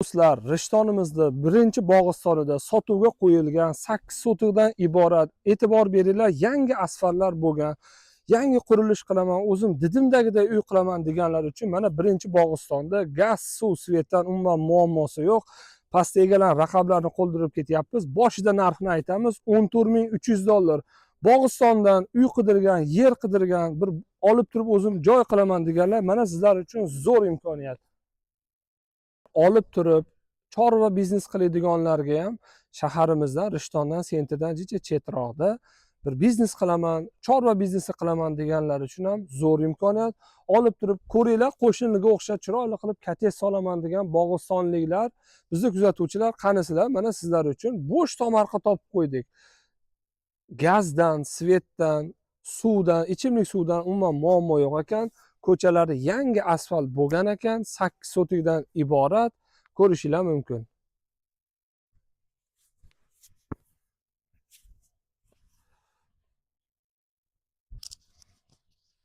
Do'stlar, Rishtonimizda birinchi bog'istonida sotuvga qo'yilgan 8 sotikdan iborat, e'tibor beringlar, yangi asfaltlar bo'lgan. Yangi qurilish qilaman, o'zim didimdagiday uy qilaman deganlar uchun mana birinchi bog'istonda gaz, suv, svetdan umuman muammosi yo'q. Pastda egalar raqamlarni qo'ldirib ketyapmiz. Boshida narxni aytamiz, $14,300. Bog'istondan uy qidirgan, yer qidirgan, bir olib turib o'zim joy qilaman deganlar, mana sizlar uchun zo'r imkoniyat. Olib turib chorva biznes qiladiganlarga ham shaharimizdan, Rishtondan, sentrdan jicha chetroqda bir biznes qilaman, chorva biznesi qilaman deganlar uchun ham zo'r imkoniyat. Olib turib ko'ringlar, qo'shniga o'xshab chiroyli qilib kotej solaman degan bog'istonliklar, bizni kuzatuvchilar qanisizlar? Mana sizlar uchun bo'sh tomorqa topib qo'ydik. Gazdan, svetdan, suvdan, ichimlik suvdan umuman muammo yo'q ekan. Ko'chalarda yangi asfalt bo'lgan ekan, 8 sotikdan iborat. Ko'rishinglar mumkin.